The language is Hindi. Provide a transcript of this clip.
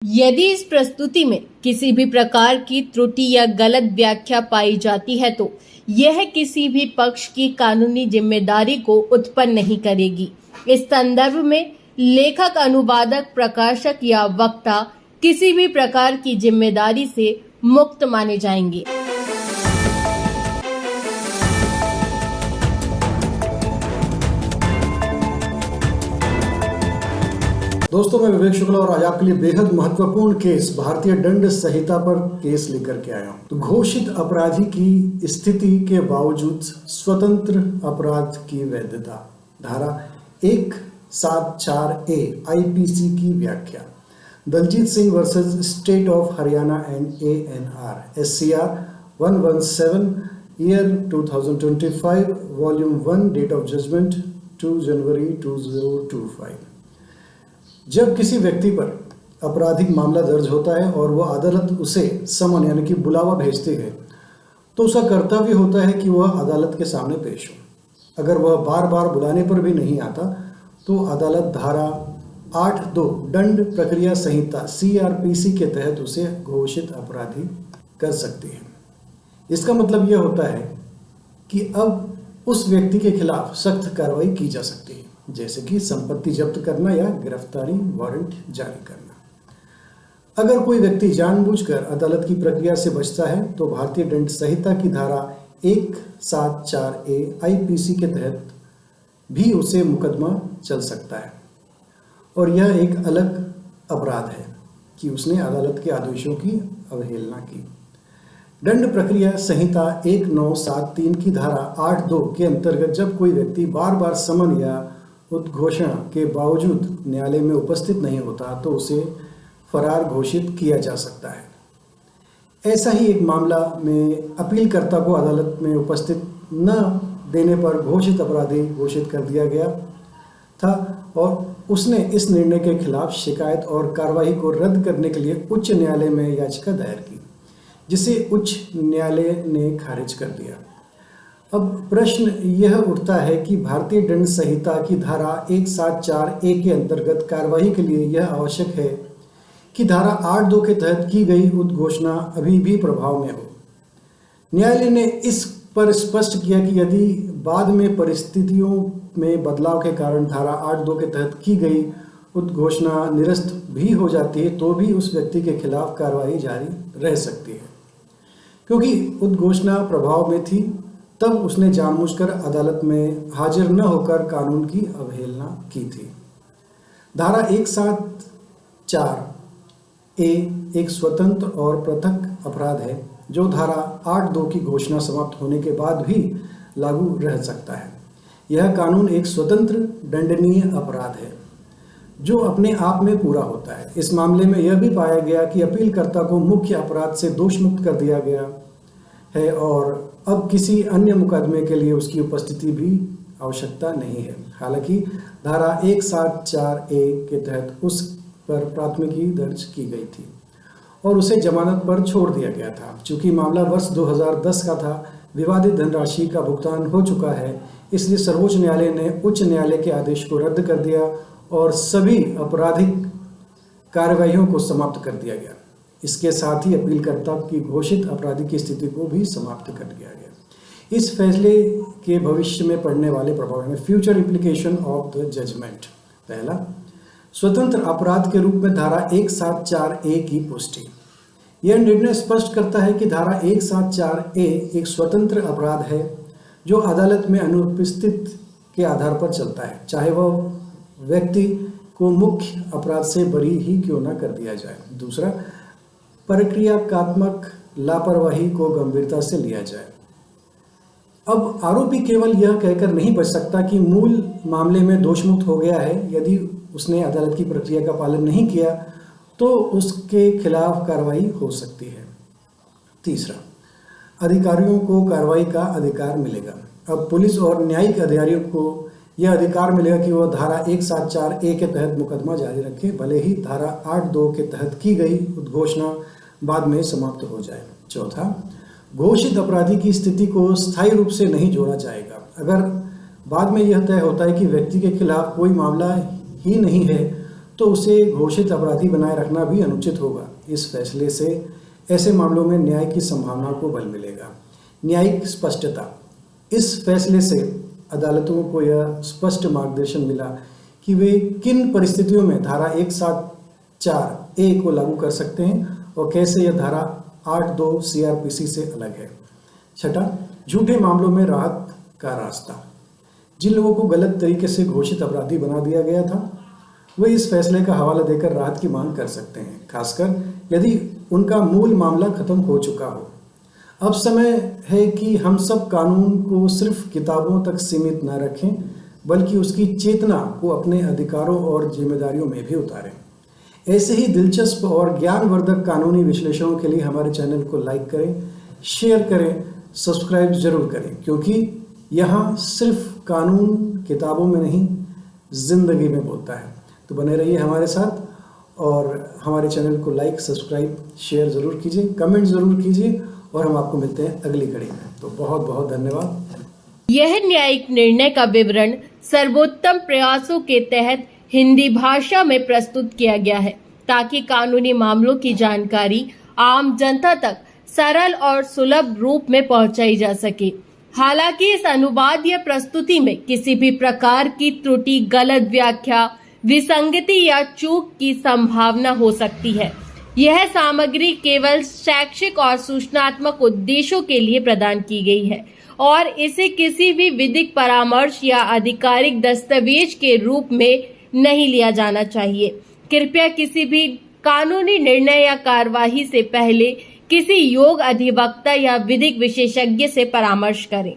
यदि इस प्रस्तुति में किसी भी प्रकार की त्रुटि या गलत व्याख्या पाई जाती है तो यह किसी भी पक्ष की कानूनी जिम्मेदारी को उत्पन्न नहीं करेगी। इस संदर्भ में लेखक, अनुवादक, प्रकाशक या वक्ता किसी भी प्रकार की जिम्मेदारी से मुक्त माने जाएंगे। दोस्तों, मैं विवेक शुक्ला और आज आपके लिए बेहद महत्वपूर्ण केस भारतीय दंड संहिता पर केस लेकर के आया हूं। तो घोषित अपराधी की स्थिति के बावजूद स्वतंत्र अपराध की वैधता, धारा 174A आईपीसी की व्याख्या। Daljeet Singh versus state of Haryana and ANR SCR 117 year 2025 volume 1 date of judgement 2 जनवरी 2025। जब किसी व्यक्ति पर आपराधिक मामला दर्ज होता है और वह अदालत उसे समन यानी कि बुलावा भेजती है तो उसका कर्तव्य होता है कि वह अदालत के सामने पेश हो। अगर वह बार बार बुलाने पर भी नहीं आता तो अदालत धारा 8(2) दंड प्रक्रिया संहिता CRPC के तहत उसे घोषित अपराधी कर सकती है। इसका मतलब यह होता है कि अब उस व्यक्ति के खिलाफ सख्त कार्रवाई की जा सकती है, जैसे कि संपत्ति जब्त करना या गिरफ्तारी वारंट जारी करना। अगर कोई व्यक्ति जानबूझकर अदालत की प्रक्रिया से बचता है तो भारतीय दंड संहिता की धारा 174A आईपीसी के तहत भी उसे मुकदमा चल सकता है और यह एक अलग अपराध है कि उसने अदालत के आदेशों की अवहेलना की। दंड प्रक्रिया संहिता 1973 की धारा 8(2) के अंतर्गत जब कोई व्यक्ति बार बार समन या उद्घोषणा के बावजूद न्यायालय में उपस्थित नहीं होता तो उसे फरार घोषित किया जा सकता है। ऐसा ही एक मामला में अपीलकर्ता को अदालत में उपस्थित न देने पर घोषित अपराधी घोषित कर दिया गया था और उसने इस निर्णय के खिलाफ शिकायत और कार्रवाई को रद्द करने के लिए उच्च न्यायालय में याचिका दायर की, जिसे उच्च न्यायालय ने खारिज कर दिया। अब प्रश्न यह उठता है कि भारतीय दंड संहिता की धारा 174A के अंतर्गत कार्रवाई के लिए यह आवश्यक है कि धारा 8(2) के तहत की गई उद्घोषणा अभी भी प्रभाव में हो। न्यायालय ने इस पर स्पष्ट किया कि यदि बाद में परिस्थितियों में बदलाव के कारण धारा 8(2) के तहत की गई उद्घोषणा निरस्त भी हो जाती है तो भी उस व्यक्ति के खिलाफ कार्रवाई जारी रह सकती है। क्योंकि उद्घोषणा प्रभाव में थी तब उसने जानबूझकर अदालत में हाजिर न होकर कानून की अवहेलना की थी। धारा 174A एक स्वतंत्र और पृथक अपराध है जो धारा 8(2) की घोषणा समाप्त होने के बाद भी लागू रह सकता है। यह कानून एक स्वतंत्र दंडनीय अपराध है जो अपने आप में पूरा होता है। इस मामले में यह भी पाया गया कि अपीलकर्ता को मुख्य अपराध से दोषमुक्त कर दिया गया है और अब किसी अन्य मुकदमे के लिए उसकी उपस्थिति भी आवश्यकता नहीं है। हालांकि धारा 174A के तहत उस पर प्राथमिकी दर्ज की गई थी और उसे जमानत पर छोड़ दिया गया था। चूंकि मामला वर्ष 2010 का था, विवादित धनराशि का भुगतान हो चुका है, इसलिए सर्वोच्च न्यायालय ने उच्च न्यायालय के आदेश को रद्द कर दिया और सभी आपराधिक कार्यवाहियों को समाप्त कर दिया गया। इसके साथ ही अपीलकर्ता की घोषित अपराधी की स्थिति को भी समाप्त कर दिया गया। इस फैसले के भविष्य में पड़ने वाले प्रभाव में future implication of the judgement. पहला, स्वतंत्र अपराध के रूप में धारा 174A की पुष्टि। यह निर्णय स्पष्ट करता है कि धारा 174A एक स्वतंत्र अपराध है जो अदालत में अनुपस्थित के आधार पर चलता है, चाहे वह व्यक्ति को मुख्य अपराध से बरी ही क्यों न कर दिया जाए। दूसरा, प्रक्रियात्मक लापरवाही को गंभीरता से लिया जाए। अब आरोपी केवल यह कहकर नहीं बच सकता कि मूल मामले में दोषमुक्त हो गया है। यदि उसने अदालत की प्रक्रिया का पालन नहीं किया तो उसके खिलाफ कार्रवाई हो सकती है। तीसरा, अधिकारियों को कार्रवाई का अधिकार मिलेगा। अब पुलिस और न्यायिक अधिकारियों को यह अधिकार मिलेगा कि वह धारा 174A के तहत मुकदमा जारी रखे, भले ही धारा 8(2) के तहत की गई उद्घोषणा बाद में समाप्त हो जाए। चौथा, घोषित अपराधी की स्थिति को स्थायी रूप से नहीं जोड़ा जाएगा। अगर बाद में यह तय होता है कि व्यक्ति के खिलाफ कोई मामला ही नहीं है तो उसे घोषित अपराधी बनाए रखना भी अनुचित होगा। इस फैसले से ऐसे मामलों में न्याय की संभावना को बल मिलेगा। न्यायिक स्पष्टता। इस फैसले से अदालतों को यह स्पष्ट मार्गदर्शन मिला कि वे किन परिस्थितियों में धारा 174A को लागू कर सकते हैं और कैसे यह धारा 82 CRPC से अलग है। छठा, झूठे मामलों में राहत का रास्ता। जिन लोगों को गलत तरीके से घोषित अपराधी बना दिया गया था, वे इस फैसले का हवाला देकर राहत की मांग कर सकते हैं, खासकर यदि उनका मूल मामला खत्म हो चुका हो। अब समय है कि हम सब कानून को सिर्फ किताबों तक सीमित न रखें, बल्कि उसकी चेतना को अपने अधिकारों और जिम्मेदारियों में भी उतारें। ऐसे ही दिलचस्प और ज्ञानवर्धक कानूनी विश्लेषणों के लिए हमारे चैनल को लाइक करें, शेयर करें, सब्सक्राइब जरूर करें, क्योंकि यहाँ सिर्फ कानून किताबों में नहीं, जिंदगी में बोलता है। तो बने रहिए हमारे साथ और हमारे चैनल को लाइक, सब्सक्राइब, शेयर ज़रूर कीजिए, कमेंट ज़रूर कीजिए और हम आपको मिलते हैं अगली कड़ी में। तो बहुत बहुत धन्यवाद। यह न्यायिक निर्णय का विवरण सर्वोत्तम प्रयासों के तहत हिंदी भाषा में प्रस्तुत किया गया है, ताकि कानूनी मामलों की जानकारी आम जनता तक सरल और सुलभ रूप में पहुंचाई जा सके। हालांकि इस अनुवाद या प्रस्तुति में किसी भी प्रकार की त्रुटि, गलत व्याख्या, विसंगति या चूक की संभावना हो सकती है। यह सामग्री केवल शैक्षिक और सूचनात्मक उद्देश्यों के लिए प्रदान की गई है और इसे किसी भी विधिक परामर्श या आधिकारिक दस्तावेज के रूप में नहीं लिया जाना चाहिए। कृपया किसी भी कानूनी निर्णय या कार्यवाही से पहले किसी योग्य अधिवक्ता या विधिक विशेषज्ञ से परामर्श करें।